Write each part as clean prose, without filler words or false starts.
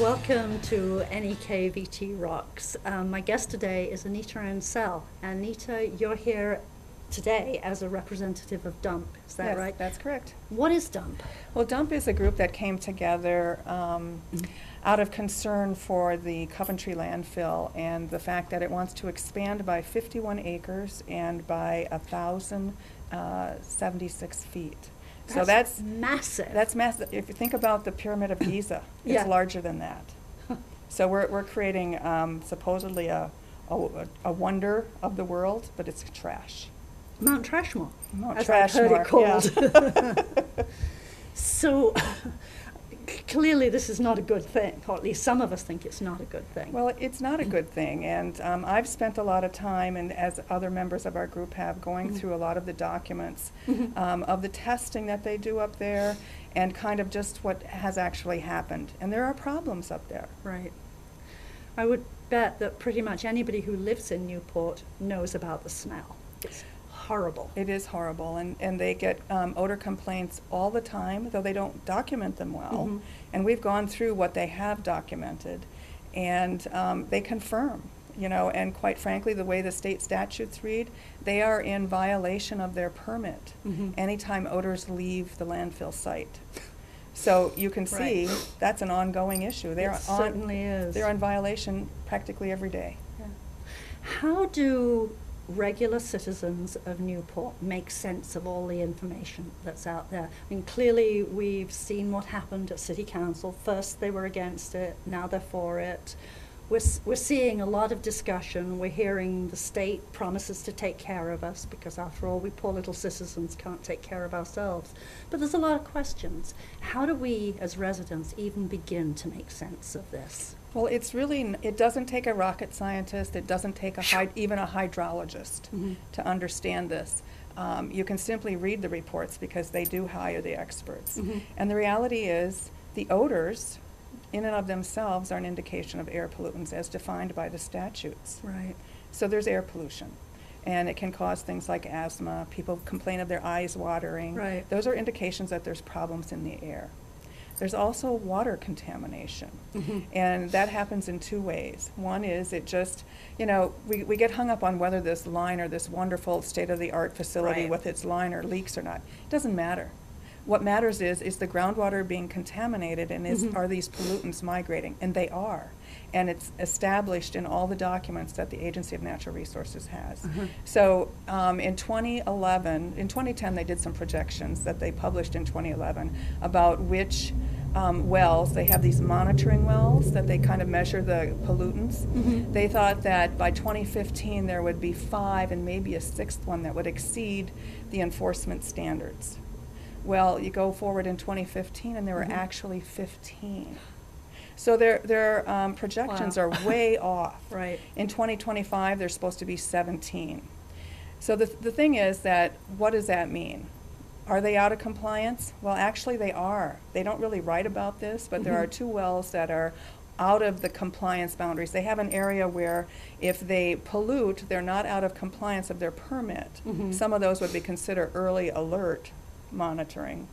Welcome to NEK-TV Rocks. My guest today is Anita Ancel. Anita, you're here today as a representative of DUMP, is that right? Yes, that's correct. What is DUMP? Well, DUMP is a group that came together out of concern for the Coventry landfill and the fact that it wants to expand by 51 acres and by 1,076 feet. So that's massive. That's massive. If you think about the Pyramid of Giza, it's Yeah. larger than that. So we're creating supposedly a wonder of the world, but it's trash. Mount Trashmore, Mount as I've heard it called. Yeah. So clearly this is not a good thing, or at least some of us think it's not a good thing. Well, it's not a good thing, and I've spent a lot of time, and as other members of our group have, going through a lot of the documents of the testing that they do up there, and kind of just what has actually happened. And there are problems up there. Right. I would bet that pretty much anybody who lives in Newport knows about the smell. It's horrible. It is horrible, and they get odor complaints all the time, though they don't document them well. And we've gone through what they have documented, and they confirm, you know, and quite frankly, the way the state statutes read, they are in violation of their permit anytime odors leave the landfill site. So you can see that's an ongoing issue. Certainly is. They're in violation practically every day. Yeah. How do regular citizens of Newport make sense of all the information that's out there? I mean, clearly we've seen what happened at City Council. First they were against it, now they're for it. We're seeing a lot of discussion. We're hearing the state promises to take care of us because after all, we poor little citizens can't take care of ourselves. But there's a lot of questions. How do we as residents even begin to make sense of this? Well, it's really, it doesn't take a rocket scientist, it doesn't take even a hydrologist to understand this. You can simply read the reports because they do hire the experts. And the reality is the odors in and of themselves are an indication of air pollutants as defined by the statutes. Right. So there's air pollution, and it can cause things like asthma. People complain of their eyes watering. Right. Those are indications that there's problems in the air. There's also water contamination, and that happens in two ways. One is it just, you know, we get hung up on whether this line or this wonderful state-of-the-art facility with its liner leaks or not. It doesn't matter. What matters is the groundwater being contaminated, and are these pollutants migrating? And they are. And it's established in all the documents that the Agency of Natural Resources has. So in 2010 they did some projections that they published in 2011 about which wells, they have these monitoring wells that they kind of measure the pollutants. They thought that by 2015 there would be 5 and maybe a 6th one that would exceed the enforcement standards. Well, you go forward in 2015 and there were actually 15. So their projections are way off. Right. In 2025, there's supposed to be 17. So the thing is that, what does that mean? Are they out of compliance? Well, actually they are. They don't really write about this, but there are 2 wells that are out of the compliance boundaries. They have an area where if they pollute, they're not out of compliance of their permit. Some of those would be considered early alert monitoring.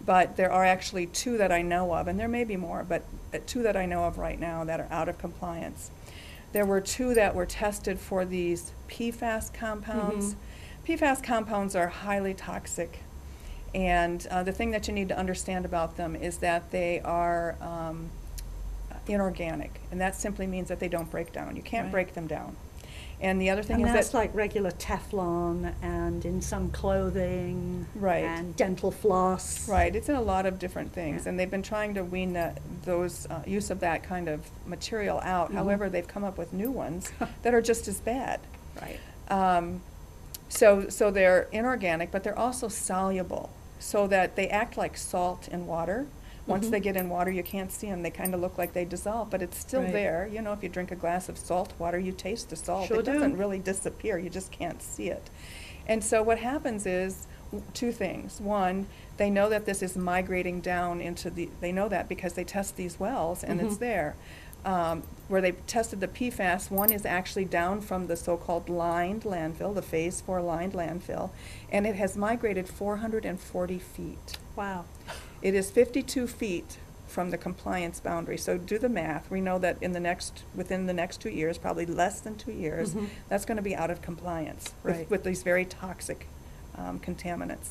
But there are actually 2 that I know of, and there may be more, but 2 that I know of right now that are out of compliance. There were 2 that were tested for these PFAS compounds. PFAS compounds are highly toxic, and the thing that you need to understand about them is that they are inorganic, and that simply means that they don't break down. You can't break them down. And the other thing is that's that like regular Teflon and in some clothing and dental floss. Right, it's in a lot of different things, and they've been trying to wean those use of that kind of material out. However, they've come up with new ones that are just as bad. Right. So they're inorganic, but they're also soluble, so that they act like salt in water. Once they get in water, you can't see them. They kind of look like they dissolve, but it's still there. You know, if you drink a glass of salt water, you taste the salt. Sure it doesn't really disappear. You just can't see it. And so what happens is 2 things. One, they know that this is migrating down into they know that because they test these wells, and it's there. Where they tested the PFAS, one is actually down from the so-called lined landfill, the Phase 4 lined landfill, and it has migrated 440 feet. Wow. It is 52 feet from the compliance boundary. So do the math. We know that within the next 2 years, probably less than 2 years, that's going to be out of compliance with these very toxic contaminants.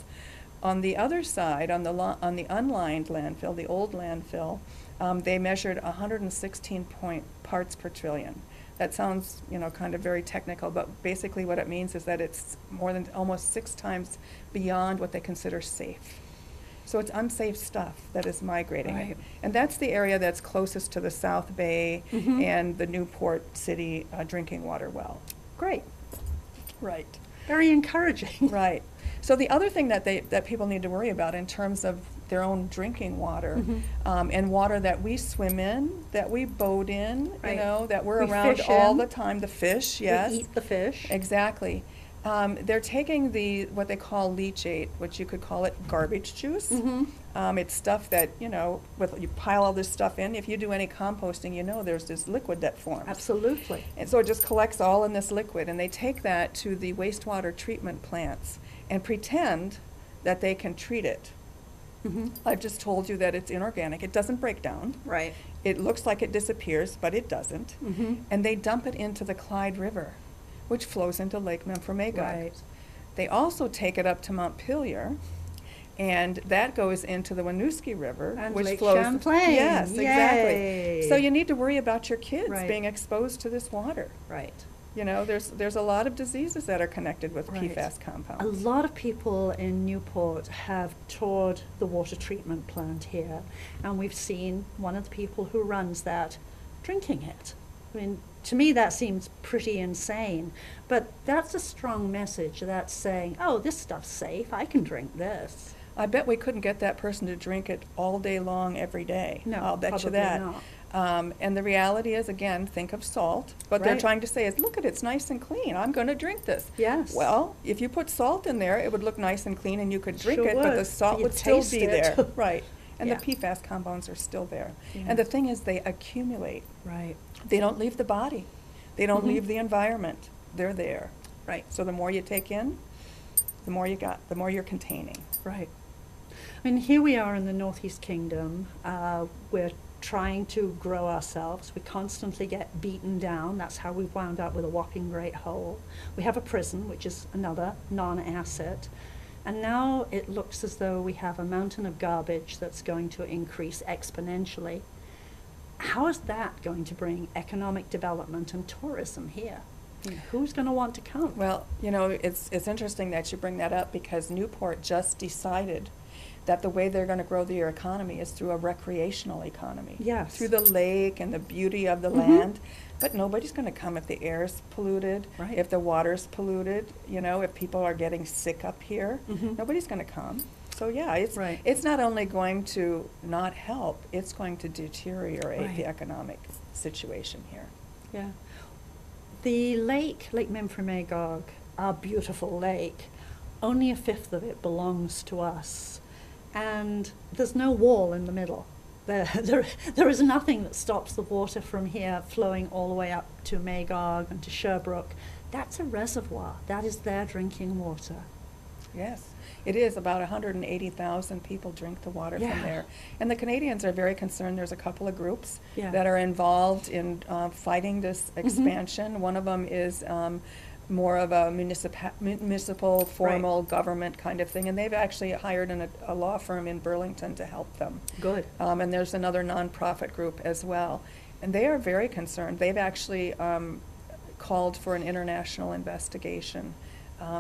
On the other side, on the unlined landfill, the old landfill, they measured 116 parts per trillion. That sounds, kind of very technical, but basically what it means is that it's more than almost 6 times beyond what they consider safe. So it's unsafe stuff that is migrating. Right. And that's the area that's closest to the South Bay and the Newport City drinking water well. Great. Right. Very encouraging. Right. So the other thing that people need to worry about in terms of their own drinking water and water that we swim in, that we boat in, Right. That we're We around fish all in. the time, the fish, yes. We eat the fish. Exactly. They're taking what they call leachate, which you could call it garbage juice. It's stuff that, you pile all this stuff in. If you do any composting, there's this liquid that forms. Absolutely. And so it just collects all in this liquid, and they take that to the wastewater treatment plants and pretend that they can treat it. I've just told you that it's inorganic. It doesn't break down. Right. It looks like it disappears, but it doesn't. And they dump it into the Clyde River, which flows into Lake Memphremagog. Right. They also take it up to Montpelier, and that goes into the Winooski River, And which Lake flows. Champlain. Yes, exactly. Yay. So you need to worry about your kids Right. being exposed to this water. Right. There's a lot of diseases that are connected with Right. PFAS A compounds. lot of people in Newport have toured the water treatment plant here, and we've seen one of the people who runs that drinking it. I mean, to me that seems pretty insane, but that's a strong message that's saying, oh, this stuff's safe, I can drink this. I bet we couldn't get that person to drink it all day long, every day. No, I'll bet you probably that. not. And the reality is, again, think of salt. What they're Right. trying to say is, look, it's nice and clean. I'm going to drink this. Yes. Well, if you put salt in there, it would look nice and clean, and you could drink Sure it, but the would, salt but would you'd still taste be it. there. Right. And Yeah. the PFAS compounds are still there. Yeah. And the thing is, they accumulate. Right. They don't leave the body. They don't Mhm. leave the environment. They're there. Right. So the more you take in, the more you got, the more you're containing. Right. I mean, here we are in the Northeast Kingdom. We're trying to grow ourselves. We constantly get beaten down. That's how we wound up with a whopping great hole. We have a prison, which is another non-asset. And now it looks as though we have a mountain of garbage that's going to increase exponentially. How is that going to bring economic development and tourism here? You know, who's going to want to come? Well, it's interesting that you bring that up, because Newport just decided that the way they're going to grow their economy is through a recreational economy. Yes. Through the lake and the beauty of the Mhm. land. But nobody's going to come if the air's polluted, Right. if the water's polluted, if people are getting sick up here. Mhm. Nobody's going to come. So yeah, Right. it's not only going to not help, it's going to deteriorate the Right. economic situation here. Yeah. The Lake Memphremagog, our beautiful lake, only a fifth of it belongs to us. And there's no wall in the middle. There is nothing that stops the water from here flowing all the way up to Magog and to Sherbrooke. That's a reservoir. That is their drinking water. Yes, it is. About 180,000 people drink the water Yeah. from there. And the Canadians are very concerned. There's a couple of groups Yeah. that are involved in fighting this expansion. One of them is more of a municipal formal government kind of thing. And they've actually hired a law firm in Burlington to help them. Good. And there's another nonprofit group as well. And they are very concerned. They've actually called for an international investigation.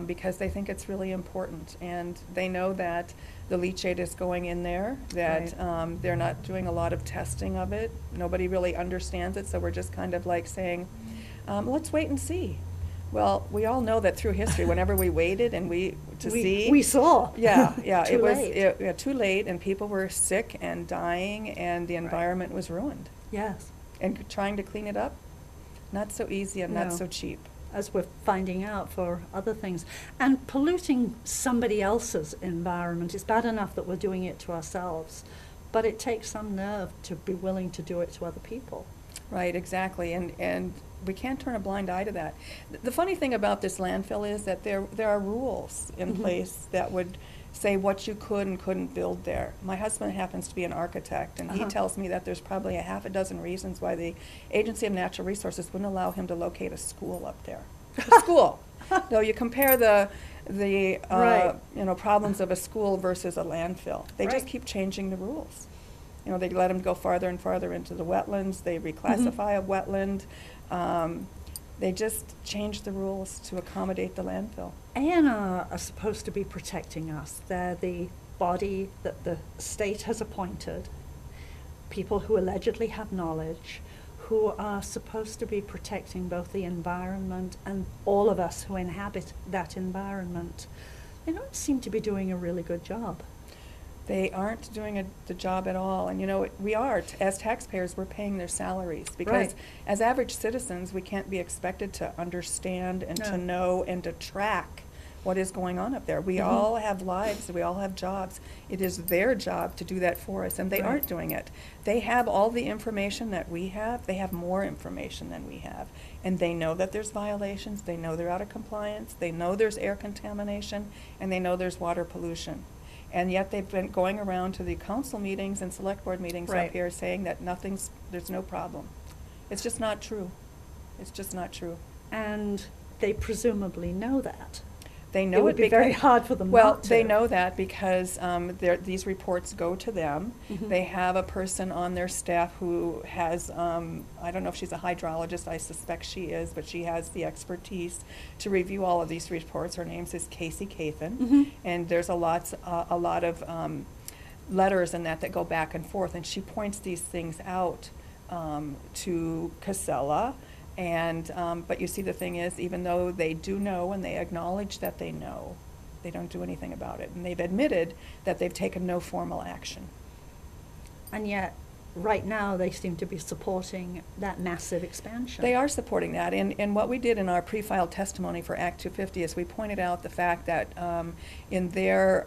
Because they think it's really important, and they know that the leachate is going in there, that they're not doing a lot of testing of it. Nobody really understands it, so we're just kind of like saying, let's wait and see. Well, we all know that through history, whenever we waited and we saw. Yeah, Too it was late. too late, and people were sick and dying, and the environment was ruined. Yes. And trying to clean it up, not so easy and not No. so cheap. As we're finding out for other things. And polluting somebody else's environment is bad enough that we're doing it to ourselves, but it takes some nerve to be willing to do it to other people. Right, exactly, and we can't turn a blind eye to that. The funny thing about this landfill is that there are rules in Mhm. place that would say what you could and couldn't build there. My husband happens to be an architect, and he tells me that there's probably a half a dozen reasons why the Agency of Natural Resources wouldn't allow him to locate a school up there. A school. No, you compare the Right. you know, problems of a school versus a landfill. They just Right. keep changing the rules. You know, they let them go farther and farther into the wetlands. They reclassify a wetland. They just change the rules to accommodate the landfill. ANR are supposed to be protecting us. They're the body that the state has appointed, people who allegedly have knowledge, who are supposed to be protecting both the environment and all of us who inhabit that environment. They don't seem to be doing a really good job. They aren't doing the job at all. And you know, we are, as taxpayers, we're paying their salaries. Because Right. as average citizens, we can't be expected to understand and to know and to track what is going on up there. We all have lives, we all have jobs. It is their job to do that for us, and they Right. aren't doing it. They have all the information that we have. They have more information than we have. And they know that there's violations, they know they're out of compliance, they know there's air contamination, and they know there's water pollution. And yet they've been going around to the council meetings and select board meetings Right. up here saying that there's no problem. It's just not true. It's just not true. And they presumably know that. They know It would be because- very hard for them Well, not to. they know that because these reports go to them. Mhm. They have a person on their staff who has, I don't know if she's a hydrologist, I suspect she is, but she has the expertise to review all of these reports. Her name is Casey Cathan. Mhm. And there's a lot of letters in that go back and forth, and she points these things out to Casella. And, but you see, the thing is, even though they do know and they acknowledge that they know, they don't do anything about it. And they've admitted that they've taken no formal action. And yet, right now, they seem to be supporting that massive expansion. They are supporting that. And what we did in our pre-filed testimony for Act 250 is we pointed out the fact that in their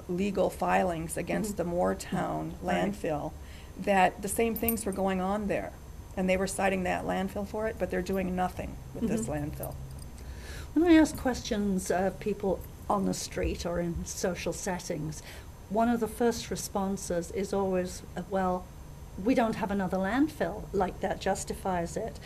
legal filings against the Moortown Right. landfill, that the same things were going on there. And they were citing that landfill for it, but they're doing nothing with this landfill. When I ask questions of people on the street or in social settings, one of the first responses is always, well, we don't have another landfill, like that justifies it.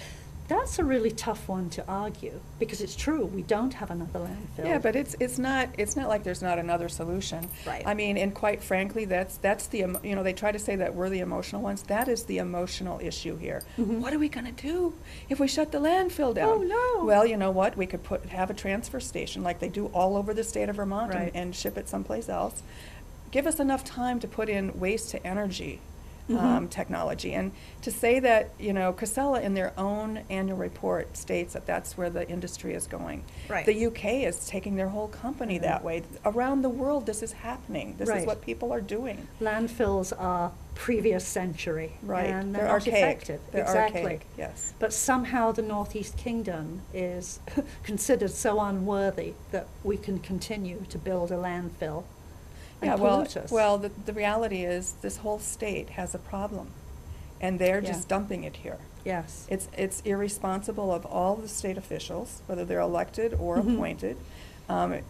That's a really tough one to argue, because it's true, we don't have another landfill. Yeah, but it's not like there's not another solution. Right. I mean, and quite frankly, that's the, you know, they try to say that we're the emotional ones. That is the emotional issue here. Mhm. What are we gonna do if we shut the landfill down? Oh, no. Well, you know what? We could have a transfer station like they do all over the state of Vermont Right. and ship it someplace else. Give us enough time to put in waste to energy technology. And to say that, you know, Casella in their own annual report states that that's where the industry is going. Right. The UK is taking their whole company that way. Around the world, this is happening. This Right. is what people are doing. Landfills are previous century. Right. And They're they're not archaic. effective. They're Exactly. archaic, yes. But somehow the Northeast Kingdom is considered so unworthy that we can continue to build a landfill and Yeah, well, pollute us. well, the reality is this whole state has a problem, and they're Yeah. just dumping it here. Yes. It's irresponsible of all the state officials, whether they're elected or Mhm. appointed.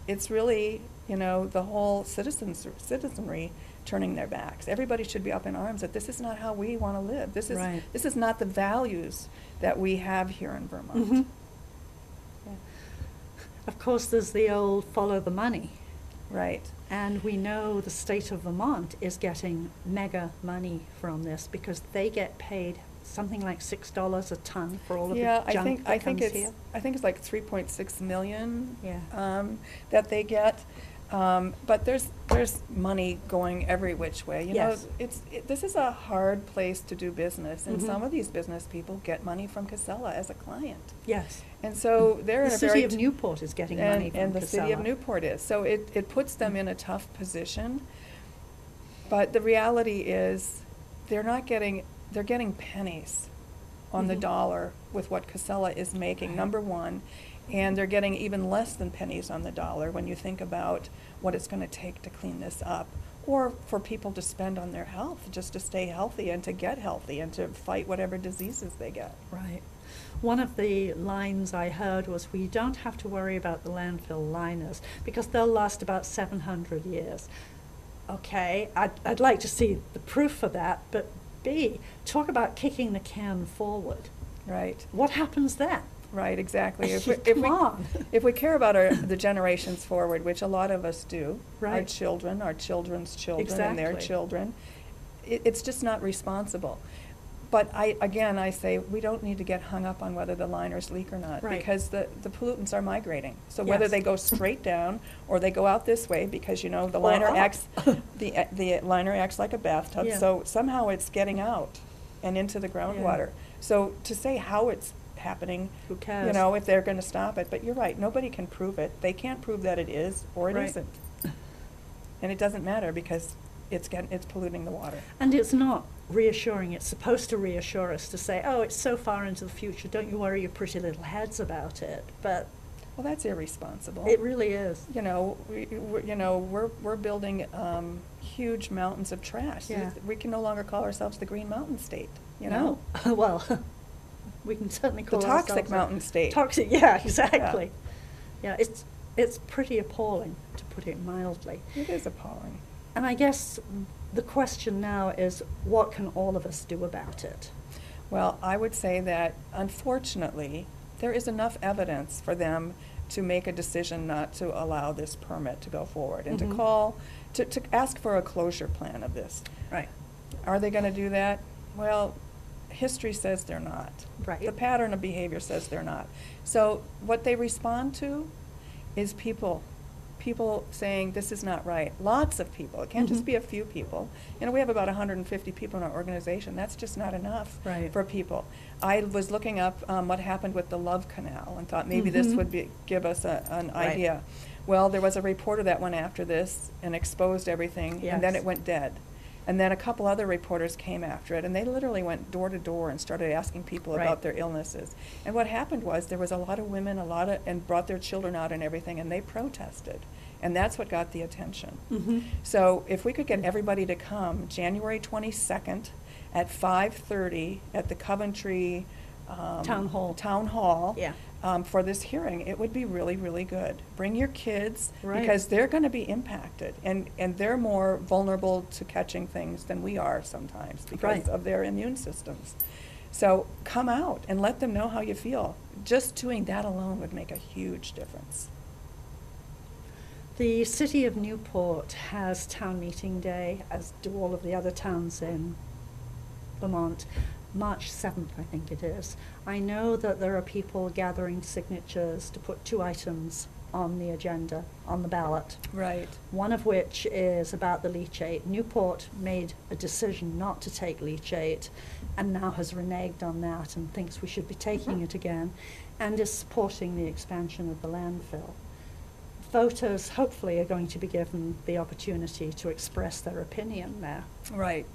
It's really, you know, the whole citizenry turning their backs. Everybody should be up in arms that this is not how we want to live. This Right. is not the values that we have here in Vermont. Mhm. Yeah. Of course, there's the old follow the money. Right. And we know the state of Vermont is getting mega money from this because they get paid something like $6 a ton for all of Yeah, the junk that comes here. I think it's like 3.6 million. Yeah. That they get. But there's money going every which way. You Yes. know, this is a hard place to do business, and Mhm. some of these business people get money from Casella as a client. Yes. And so they're in The a very city of Newport is getting money from and the Casella. city of Newport is. So it puts them in a tough position. But the reality is they're getting pennies on the Mhm. dollar with what Casella is making, Right. number one. And they're getting even less than pennies on the dollar when you think about what it's going to take to clean this up, or for people to spend on their health, just to stay healthy and to get healthy and to fight whatever diseases they get. Right. One of the lines I heard was, we don't have to worry about the landfill liners because they'll last about 700 years. Okay, I'd like to see the proof for that, but B, talk about kicking the can forward. Right. What happens then? Right, exactly. Come on. If we care about the generations forward, which a lot of us do, Right. our children, our children's children, and their Exactly. children, it's just not responsible. But I say we don't need to get hung up on whether the liners leak or not, Right. because the pollutants are migrating. So whether Yes. they go straight down or they go out this way, because the Or liner up. acts the liner acts like a bathtub. Yeah. So somehow it's getting out and into the groundwater. So to say how it's happening, Who cares? if they're going to stop it. But you're right, nobody can prove it. They can't prove that it is or it Right. isn't. And it doesn't matter because it's polluting the water. And it's not reassuring. It's supposed to reassure us to say, oh, it's so far into the future, don't you worry your pretty little heads about it. But Well, that's irresponsible. it really is. We're building huge mountains of trash. Yeah. We can no longer call ourselves the Green Mountain State. No. Well, we can certainly The call toxic ourselves a mountain state. Toxic, yeah, exactly. Yeah, it's pretty appalling, to put it mildly. It is appalling. And I guess the question now is, what can all of us do about it? Well, I would say that unfortunately, there is enough evidence for them to make a decision not to allow this permit to go forward and Mhm. to ask for a closure plan of this. Right. Are they going to do that? Well, history says they're not. Right. The pattern of behavior says they're not. So what they respond to is people saying this is not right. Lots of people. It can't just Mhm. be a few people. We have about 150 people in our organization. That's just not enough Right. for people. I was looking up what happened with the Love Canal and thought maybe this Mhm. would give us an Right. idea. Well, there was a reporter that went after this and exposed everything, and then Yes. it went dead. And then a couple other reporters came after it, and they literally went door to door and started asking people Right. about their illnesses. And what happened was there was a lot of women, and brought their children out and everything, and they protested. And that's what got the attention. Mm-hmm. So if we could get everybody to come January 22nd at 5:30 at the Coventry Town Hall. Town Hall Yeah. for this hearing, it would be really, really good. Bring your kids, Right. because they're going to be impacted, and they're more vulnerable to catching things than we are sometimes because Right. of their immune systems. So come out and let them know how you feel. Just doing that alone would make a huge difference. The city of Newport has town meeting day, as do all of the other towns in Vermont. March 7th, I think it is. I know that there are people gathering signatures to put 2 items on the agenda, on the ballot. Right. One of which is about the leachate. Newport made a decision not to take leachate and now has reneged on that and thinks we should be taking it again, and is supporting the expansion of the landfill. Voters hopefully are going to be given the opportunity to express their opinion there. Right.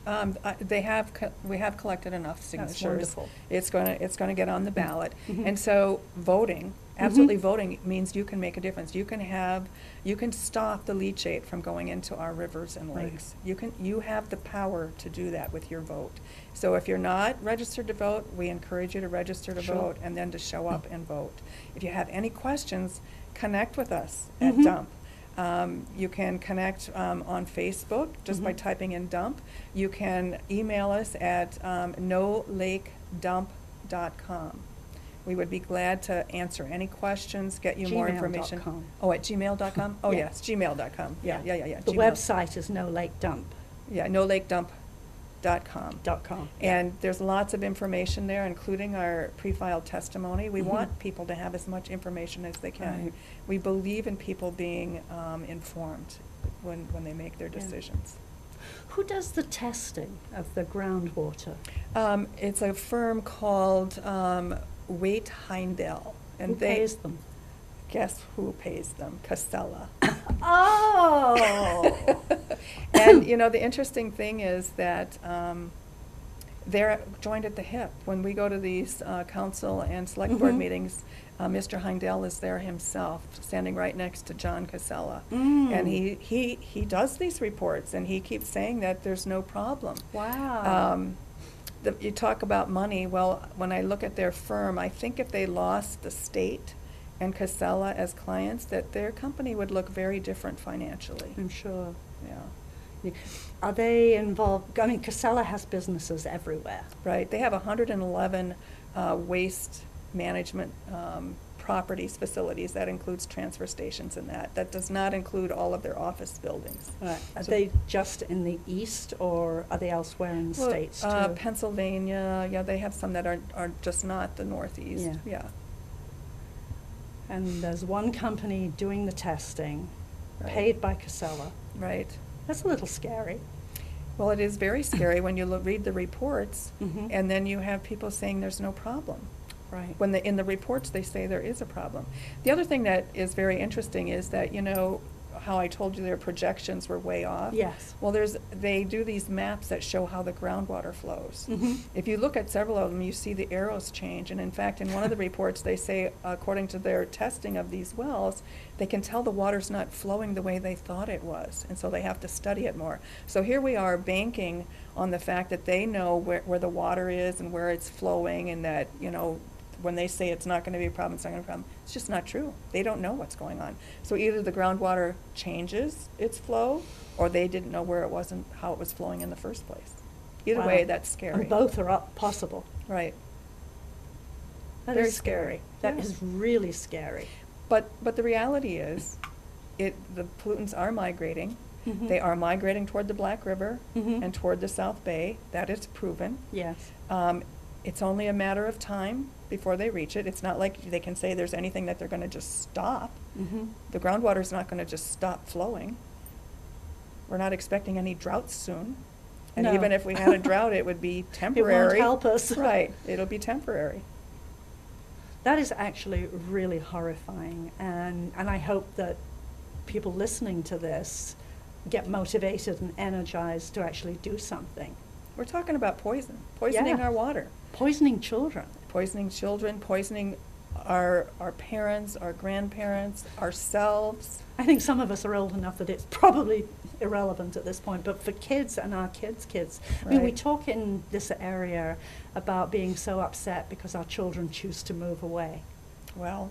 We have collected enough signatures. wonderful. It's going to get on the ballot. Mhm. And so voting, absolutely Mhm. voting, means you can make a difference. You can stop the leachate from going into our rivers and Right. lakes. You have the power to do that with your vote. So if you're not registered to vote, we encourage you to register to Sure. vote and then to show up and vote. If you have any questions, connect with us at Mhm. DUMP. You can connect on Facebook just by Mhm. typing in DUMP. You can email us at nolakedump.com. We would be glad to answer any questions, get you more information. Gmail.com. Oh, at gmail.com? Oh, Yeah. yes, gmail.com. Yeah. The Gmail. website is nolakedump.com. Yeah, nolakedump.com. Yeah. And there's lots of information there, including our pre-filed testimony. We Mhm. want people to have as much information as they can. Right. We believe in people being informed when they make their Yeah. decisions. Who does the testing of the groundwater? It's a firm called Waite Heindel. And Who pays them? Guess who pays them? Casella. Oh! And, the interesting thing is that they're joined at the hip. When we go to these council and select board Mhm. meetings, Mr. Heindel is there himself, standing right next to John Casella. Mm. And he does these reports, and he keeps saying that there's no problem. Wow. You talk about money. Well, when I look at their firm, I think if they lost the state and Casella as clients, that their company would look very different financially. I'm sure. Yeah. Are they involved? I mean, Casella has businesses everywhere. Right. They have 111 waste management properties, facilities. That includes transfer stations and that. That does not include all of their office buildings. Right. Are So- they just in the east, or are they elsewhere in the Well, states too? Pennsylvania, yeah, they have some that are just not the Northeast. Yeah. Yeah. And there's one company doing the testing, Right. paid by Casella. Right. That's a little scary. Well, it is very scary when you read the reports, Mhm. and then you have people saying there's no problem. Right. When in the reports they say there is a problem. The other thing that is very interesting is that, you know, how I told you their projections were way off? Yes. Well, they do these maps that show how the groundwater flows. Mhm. If you look at several of them, you see the arrows change. And in fact, in one of the reports, they say, according to their testing of these wells, they can tell the water's not flowing the way they thought it was. And so they have to study it more. So here we are banking on the fact that they know where the water is and where it's flowing, and that, you know, when they say it's not going to be a problem, it's not going to be a problem. It's just not true. They don't know what's going on. So either the groundwater changes its flow, or they didn't know where it was and how it was flowing in the first place. Either way, Wow. that's scary. And both are possible. Right. That Very is scary. scary. That Yeah. is really scary. But the reality is, the pollutants are migrating. Mhm. They are migrating toward the Black River Mhm. and toward the South Bay. That is proven. Yes. It's only a matter of time before they reach it. It's not like they can say there's anything that they're going to just stop. Mhm. The groundwater's not going to just stop flowing. We're not expecting any droughts soon. And No. even if we had a drought, it would be temporary. help us. Right. It'll be temporary. That is actually really horrifying, and I hope that people listening to this get motivated and energized to actually do something. We're talking about poisoning Yeah. our water, Poisoning children. poisoning children, poisoning our parents, our grandparents, ourselves. I think some of us are old enough that it's probably irrelevant at this point, but for kids and our kids. I mean, we Right. talk in this area about being so upset because our children choose to move away. Well,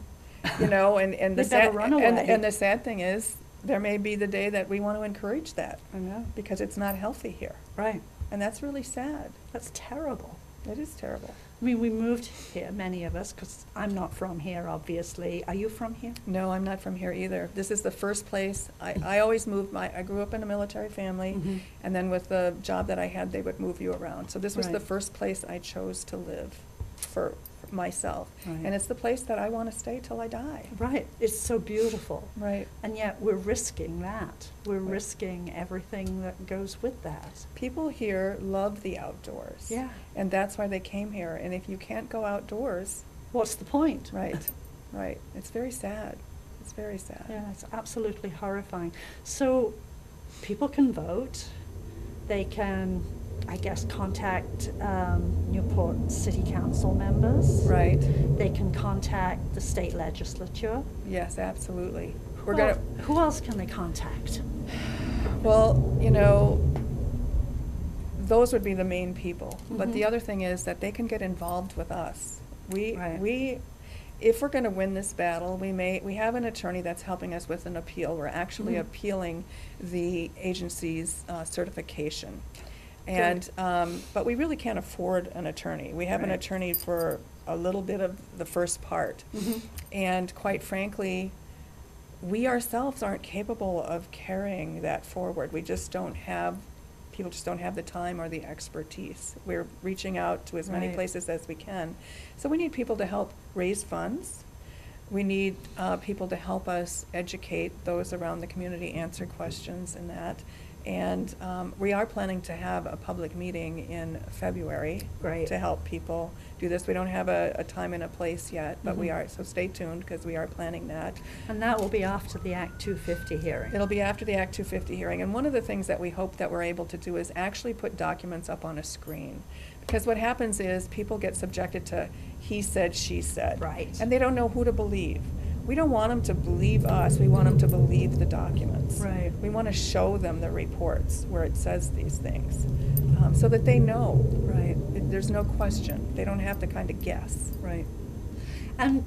you know, and the They better sad run away. and the sad thing is, there may be the day that we want to encourage that, I know. because it's not healthy here, Right. and that's really sad. That's terrible. It is terrible. I mean, we moved here, many of us, because I'm not from here, obviously. Are you from here? No, I'm not from here either. This is the first place. I always moved. I grew up in a military family, Mhm. and then with the job that I had, they would move you around. So this was the Right. first place I chose to live for myself, Right. and it's the place that I want to stay till I die. Right. It's so beautiful. Right. And yet we're risking that. We're Right. risking everything that goes with that. People here love the outdoors. Yeah. And that's why they came here. And if you can't go outdoors, What's the point? right, right. It's very sad. It's very sad. Yeah, it's absolutely horrifying. So people can vote. They can, I guess, contact Newport City Council members. Right. They can contact the state legislature. Yes, absolutely. Who else can they contact? Well, you know, those would be the main people. But the Mhm. other thing is that they can get involved with us. Right. If we're going to win this battle, we have an attorney that's helping us with an appeal. We're actually Mhm. appealing the agency's certification. Good. And, but we really can't afford an attorney. We have an Right. attorney for a little bit of the first part. Mhm. And quite frankly, we ourselves aren't capable of carrying that forward. People just don't have the time or the expertise. We're reaching out to as many Right. places as we can. So we need people to help raise funds. We need people to help us educate those around the community, answer questions and that. And we are planning to have a public meeting in February. Great. To help people do this. We don't have a time and a place yet, but we Mhm. are, so stay tuned, because we are planning that. And that will be after the Act 250 hearing. It'll be after the Act 250 hearing, and one of the things that we hope that we're able to do is actually put documents up on a screen. Because what happens is people get subjected to he said, she said. Right. And they don't know who to believe. We don't want them to believe us, we want them to believe the documents. Right. We want to show them the reports where it says these things, so that they know. Right. There's no question. They don't have to kind of guess. Right. And,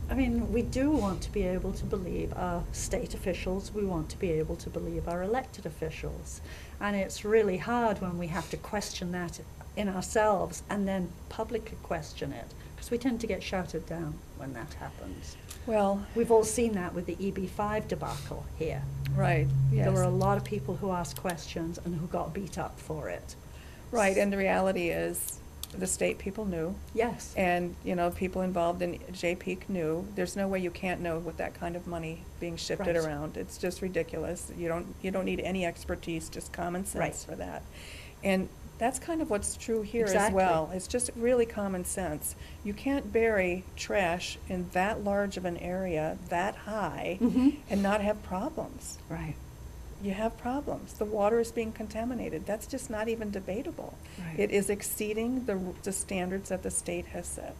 I mean, we do want to be able to believe our state officials. We want to be able to believe our elected officials. And it's really hard when we have to question that in ourselves and then publicly question it, because we tend to get shouted down when that happens. Well, We've all seen that with the EB5 debacle here. right, yes. There were a lot of people who asked questions and who got beat up for it. Right, and the reality is, the state people knew. Yes. And, you know, people involved in JPEAC knew. There's no way you can't know with that kind of money being shifted Right. around. It's just ridiculous. You don't need any expertise, just common Right. sense for that. And that's kind of what's true here as Exactly. well. It's just really common sense. You can't bury trash in that large of an area, that high, Mhm. and not have problems. Right. You have problems. The water is being contaminated. That's just not even debatable. Right. It is exceeding the standards that the state has set.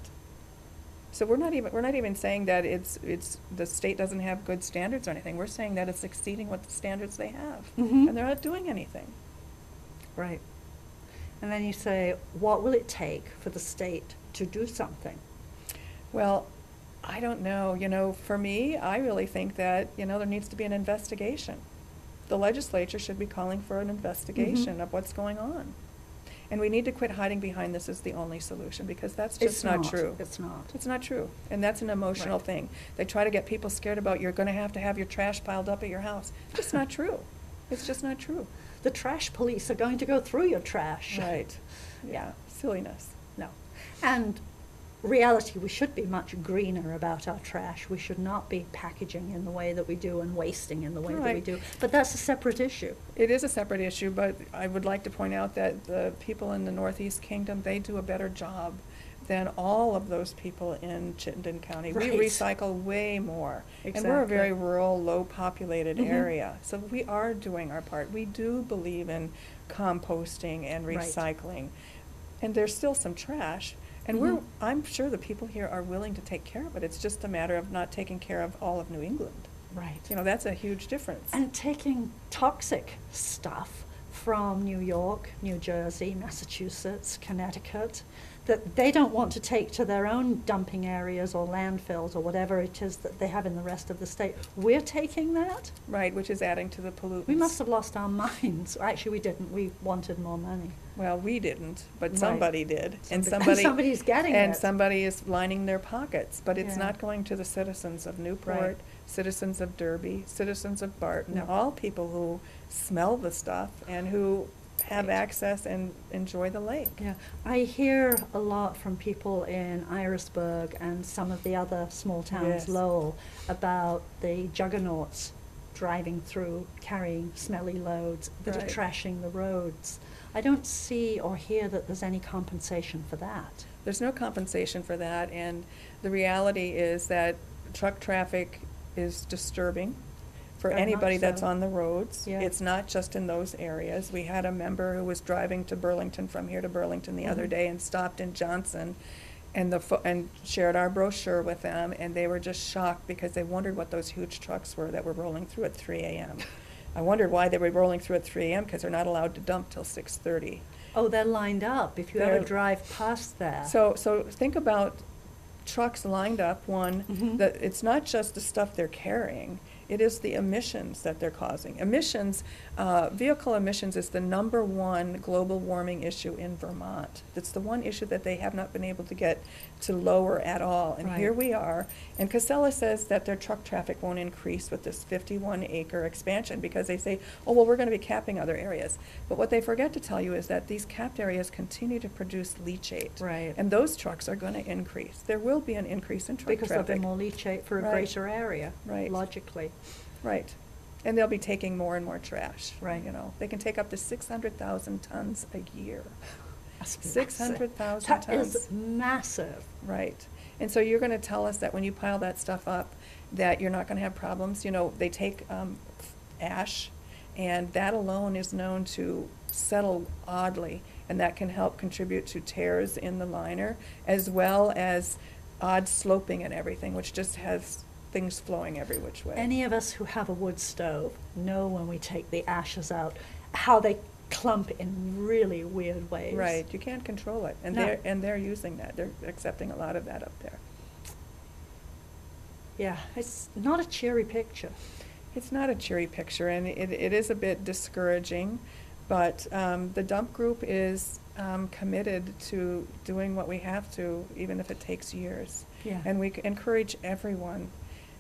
So we're not even saying that it's the state doesn't have good standards or anything. We're saying that it's exceeding what the standards they have, Mhm. and they're not doing anything. Right. And then you say, what will it take for the state to do something? Well, I don't know. You know, for me, I really think that, you know, there needs to be an investigation. The legislature should be calling for an investigation Mhm. of what's going on. And we need to quit hiding behind this as the only solution, because that's just It's not not. true. It's not. It's not true. And that's an emotional Right. thing. They try to get people scared about, you're gonna have to have your trash piled up at your house. It's just not true. It's just not true. The trash police are going to go through your trash. Right. Yeah, silliness. No. And reality, we should be much greener about our trash. We should not be packaging in the way that we do and wasting in the way that we Right. do. But that's a separate issue. It is a separate issue, but I would like to point out that the people in the Northeast Kingdom, they do a better job than all of those people in Chittenden County. We Right. recycle way more. And we're a Exactly. very rural, low-populated Mhm. area, so we are doing our part. We do believe in composting and Right. recycling. And there's still some trash, and Mhm. I'm sure the people here are willing to take care of it. It's just a matter of not taking care of all of New England. Right. You know, that's a huge difference. And taking toxic stuff from New York, New Jersey, Massachusetts, Connecticut, that they don't want to take to their own dumping areas or landfills or whatever it is that they have in the rest of the state. We're taking that? Right, which is adding to the pollutants. We must have lost our minds. Actually, we didn't. We wanted more money. Well, we didn't, but Right. somebody did. And Somebody- somebody's getting And it. somebody is lining their pockets, but it's Yeah. not going to the citizens of Newport, Right. citizens of Derby, citizens of Barton, No. all people who smell the stuff and who have Right. access and enjoy the lake. Yeah, I hear a lot from people in Irisburg and some of the other small towns, Yes. Lowell, about the juggernauts driving through, carrying smelly loads that Right. are trashing the roads. I don't see or hear that there's any compensation for that. There's no compensation for that, and the reality is that truck traffic is disturbing for Very much anybody that's so. on the roads. Yeah. It's not just in those areas. We had a member who was driving to Burlington, from here to Burlington the other Mhm. day, and stopped in Johnson, and and shared our brochure with them, and they were just shocked because they wondered what those huge trucks were that were rolling through at 3 a.m. I wondered why they were rolling through at 3 a.m., because they're not allowed to dump till 6:30. Oh, they're lined up if you ever They're- drive past there. So think about trucks lined up, Mhm. that it's not just the stuff they're carrying, it is the emissions that they're causing. Emissions, vehicle emissions is the #1 global warming issue in Vermont. It's the one issue that they have not been able to get to lower at all. And here Right. we are. And Casella says that their truck traffic won't increase with this 51-acre expansion, because they say, oh, well, we're going to be capping other areas. But what they forget to tell you is that these capped areas continue to produce leachate. Right. And those trucks are going to increase. There will be an increase in truck Because there'll traffic. be more leachate for a Right. greater area, Right. logically. Right. And they'll be taking more and more trash. Right. You know, they can take up to 600,000 tons a year. That's 600,000 That tons. is massive. Right. And so you're going to tell us that when you pile that stuff up, that you're not going to have problems. You know, they take ash, and that alone is known to settle oddly, and that can help contribute to tears in the liner, as well as odd sloping and everything, which just has things flowing every which way. Any of us who have a wood stove know when we take the ashes out, how they clump in really weird ways. Right, you can't control it, and No. they're using that. They're accepting a lot of that up there. Yeah, it's not a cheery picture. It's not a cheery picture, and it is a bit discouraging, but the dump group is committed to doing what we have to, even if it takes years. Yeah. And we encourage everyone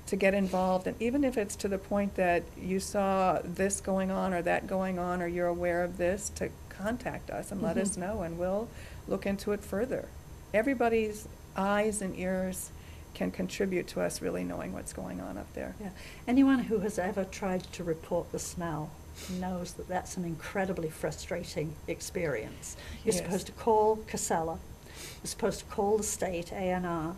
to get involved, and even if it's to the point that you saw this going on or that going on, or you're aware of this, to contact us and let us know, and we'll look into it further. Everybody's eyes and ears can contribute to us really knowing what's going on up there. Yeah. Anyone who has ever tried to report the smell knows that that's an incredibly frustrating experience. You're Yes. supposed to call Casella, you're supposed to call the state A&R,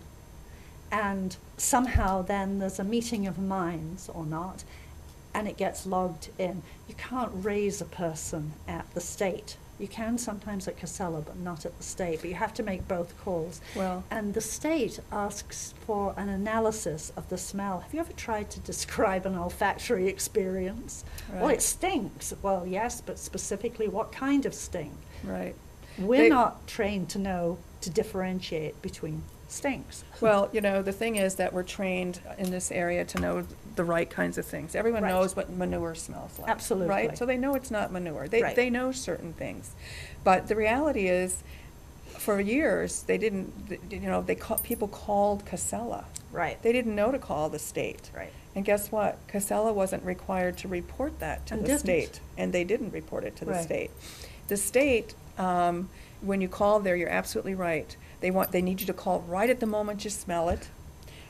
and somehow then there's a meeting of minds or not, and it gets logged in. You can't raise a person at the state. You can sometimes at Casella, but not at the state. But you have to make both calls. Well, And the state asks for an analysis of the smell. Have you ever tried to describe an olfactory experience? Well, Right. it stinks. Well, yes, but specifically what kind of stink? right. We're They- not trained to know to differentiate between stinks. Well, you know, the thing is that we're trained in this area to know the right kinds of things. Everyone Right. knows what manure smells like. Absolutely. Right? So they know it's not manure. Right. They know certain things. But the reality is, for years, they didn't, you know, people called Casella. Right. They didn't know to call the state. Right. And guess what? Casella wasn't required to report that to And the didn't. state. And they didn't report it to the Right. state. The state, when you call there, you're absolutely right. They need you to call right at the moment you smell it.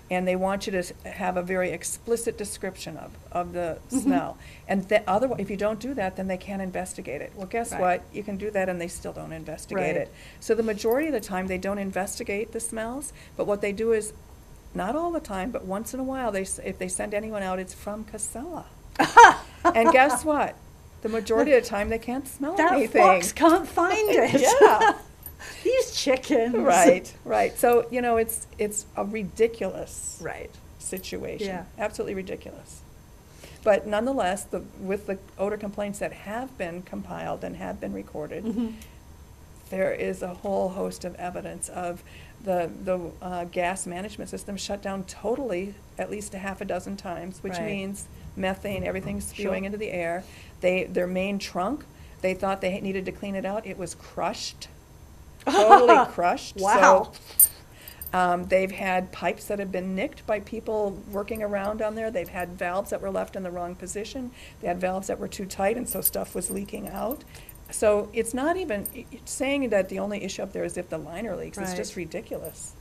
And they want you to have a very explicit description of the smell. And otherwise, if you don't do that, then they can't investigate it. Well, guess Right. what? You can do that and they still don't investigate Right. it. So the majority of the time, they don't investigate the smells, but what they do is, not all the time, but once in a while, if they send anyone out, it's from Casella. And guess what? The majority of the time, they can't smell That anything. fox can't find it. Yeah. These chickens. Right, right. So, you know, it's a ridiculous Right. situation. Yeah. Absolutely ridiculous. But nonetheless, with the odor complaints that have been compiled and have been recorded, Mhm. there is a whole host of evidence of the gas management system shut down totally at least a half a dozen times, which Right. means methane, everything's spewing Sure. into the air. Their main trunk, they thought they needed to clean it out. It was crushed, totally crushed. Wow. So, they've had pipes that have been nicked by people working around on there. They've had valves that were left in the wrong position. They had valves that were too tight, and so stuff was leaking out. So it's not even, saying that the only issue up there is if the liner leaks is Right. just ridiculous.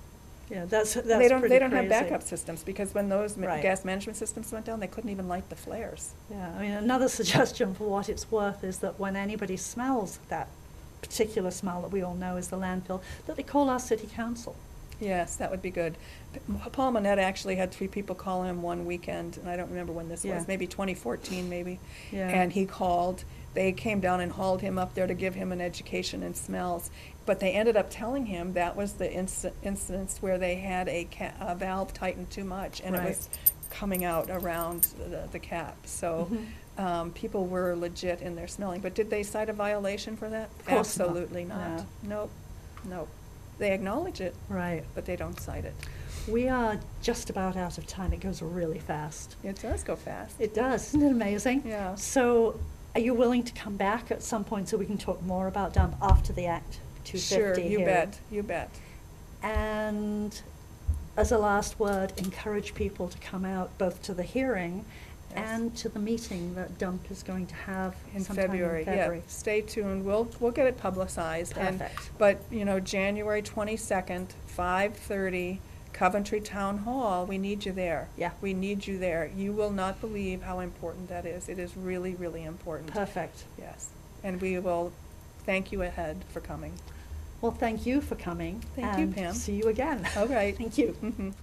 Yeah, that's And pretty they don't have crazy. backup systems, because when those Right. gas management systems went down, they couldn't even light the flares. Yeah, I mean, another suggestion for what it's worth is that when anybody smells that particular smell that we all know is the landfill, that they call our city council. Yes, that would be good. Paul Monette actually had 3 people call him one weekend, and I don't remember when this Yeah. was, maybe 2014 maybe. Yeah. And he called, they came down and hauled him up there to give him an education in smells. But they ended up telling him that was the instance where they had a valve tightened too much, and it Right. was coming out around the cap. So Mhm. people were legit in their smelling. But did they cite a violation for that? Of course not. Absolutely not. No. Nope. They acknowledge it, Right. but they don't cite it. We are just about out of time. It goes really fast. It does go fast. It does. Isn't it amazing? Yeah. So are you willing to come back at some point so we can talk more about dump after the Act 250 Sure, you hearing? bet, you bet. And as a last word, encourage people to come out both to the hearing Yes. and to the meeting that Dump is going to have In sometime February, in February. yeah. Stay tuned. We'll get it publicized. Perfect. But, you know, January 22nd, 5:30, Coventry Town Hall, we need you there. Yeah. We need you there. You will not believe how important that is. It is really, really important. Perfect. Yes. And we will thank you ahead for coming. Well, thank you for coming. Thank you, and Pam. See you again. All right. Thank you. Mhm.